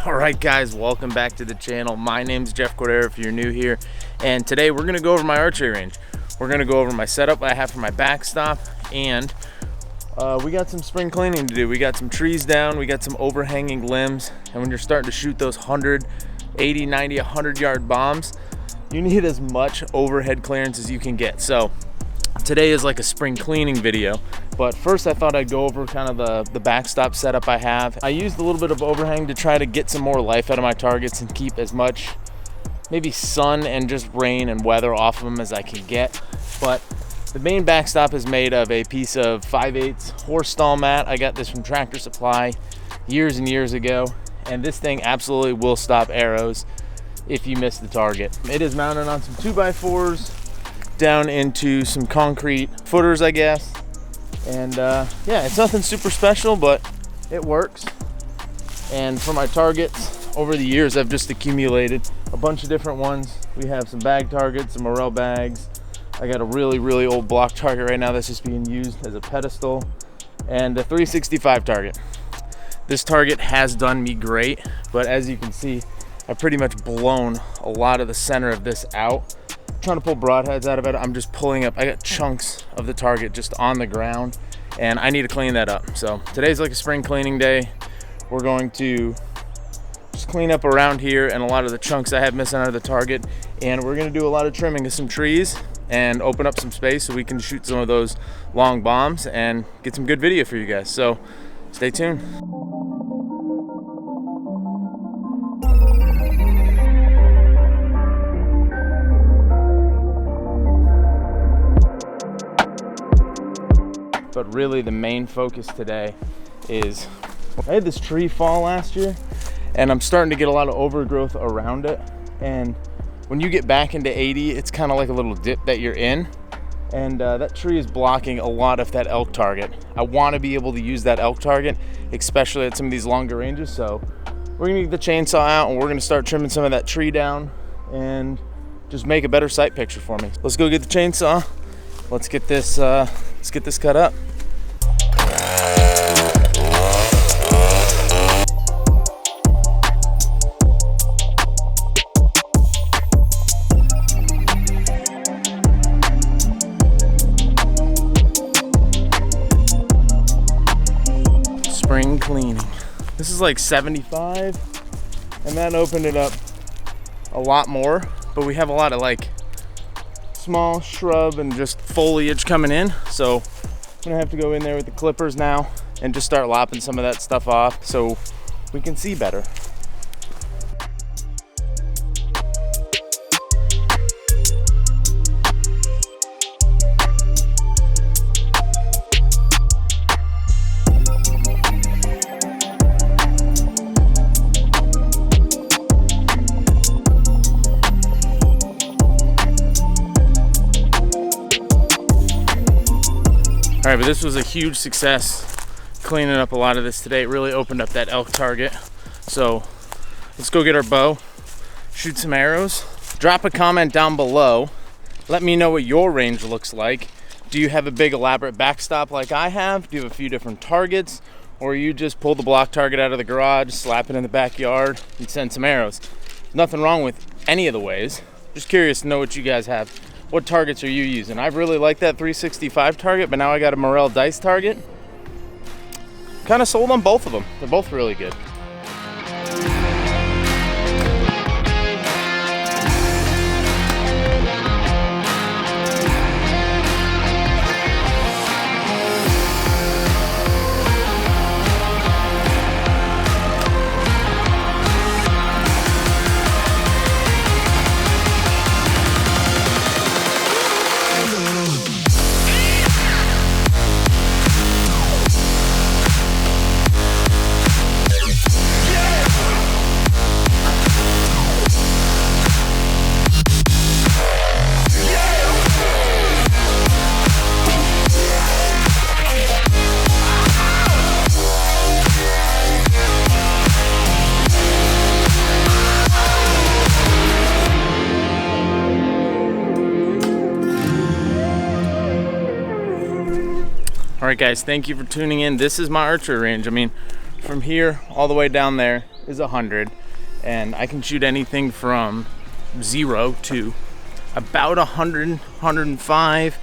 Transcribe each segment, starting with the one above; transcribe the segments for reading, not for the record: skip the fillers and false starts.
All right guys, welcome back to the channel. My name's Jeff Cordero if you're new here, and today we're gonna go over my archery range. We're gonna go over my setup I have for my backstop, and we got some spring cleaning to do. We got some trees down, we got some overhanging limbs, and when you're starting to shoot those 180, 90, 100 yard bombs, you need as much overhead clearance as you can get. So today is like a spring cleaning video, but first I thought I'd go over kind of the backstop setup I have. I used a little bit of overhang to try to get some more life out of my targets and keep as much maybe sun and just rain and weather off of them as I can get. But the main backstop is made of a piece of 5/8 horse stall mat. I got this from Tractor Supply years and years ago, and this thing absolutely will stop arrows if you miss the target. It is mounted on some 2x4s down into some concrete footers, I guess. And yeah, it's nothing super special, but it works. And for my targets, over the years, I've just accumulated a bunch of different ones. We have some bag targets, some morel bags. I got a really old block target right now that's just being used as a pedestal, and a 365 target. This target has done me great, but as you can see, I've pretty much blown a lot of the center of this out. Trying to pull broadheads out of it. I'm just pulling up, I got chunks of the target just on the ground, and I need to clean that up. So today's like a spring cleaning day. We're going to just clean up around here and a lot of the chunks I have missing out of the target, and we're going to do a lot of trimming of some trees and open up some space so we can shoot some of those long bombs and get some good video for you guys. So stay tuned. But really the main focus today is, I had this tree fall last year and I'm starting to get a lot of overgrowth around it. And when you get back into 80, it's kind of like a little dip that you're in. And that tree is blocking a lot of that elk target. I want to be able to use that elk target, especially at some of these longer ranges. So we're gonna get the chainsaw out and we're gonna start trimming some of that tree down and just make a better sight picture for me. Let's go get the chainsaw. Let's get this cut up. Spring cleaning. This is like 75, and that opened it up a lot more, but we have a lot of like small shrub and just foliage coming in, so I'm gonna have to go in there with the clippers now and just start lopping some of that stuff off so we can see better. All right, but this was a huge success cleaning up a lot of this today. It really opened up that elk target. So let's go get our bow, shoot some arrows. Drop a comment down below. Let me know what your range looks like. Do you have a big elaborate backstop like I have? Do you have a few different targets? Or you just pull the block target out of the garage, slap it in the backyard, and send some arrows? Nothing wrong with any of the ways. Just curious to know what you guys have. What targets are you using? I really like that 365 target, but now I got a morel dice target. Kind of sold on both of them. They're both really good. All right guys, thank you for tuning in. This is my archery range. I mean, from here all the way down there is 100, and I can shoot anything from 0 to about 100, 105.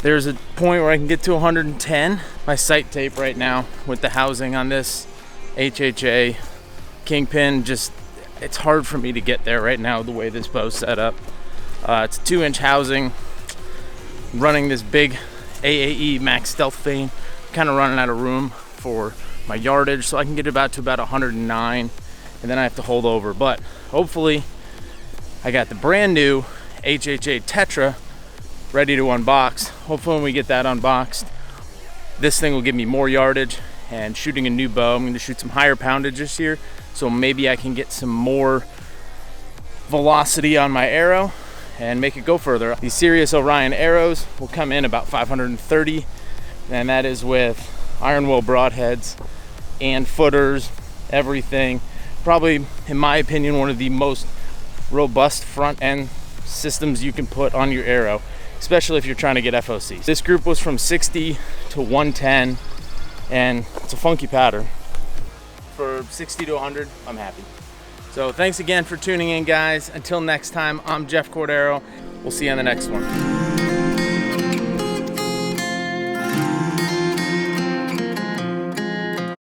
There's a point where I can get to 110. My sight tape right now with the housing on this HHA Kingpin, just, it's hard for me to get there right now the way this bow's set up. It's a 2-inch housing, running this big AAE Max Stealth Vane, kind of running out of room for my yardage, so I can get to about 109, and then I have to hold over. But hopefully I got the brand new HHA Tetra ready to unbox. Hopefully when we get that unboxed, this thing will give me more yardage. And shooting a new bow, I'm going to shoot some higher poundage this year, so maybe I can get some more velocity on my arrow and make it go further. These Sirius Orion arrows will come in about 530, and that is with iron will broadheads and footers, everything. Probably, in my opinion, one of the most robust front end systems you can put on your arrow, especially if you're trying to get FOC. This group was from 60 to 110, and it's a funky pattern. For 60 to 100, I'm happy. So thanks again for tuning in, guys. Until next time, I'm Jeff Cordero. We'll see you on the next one.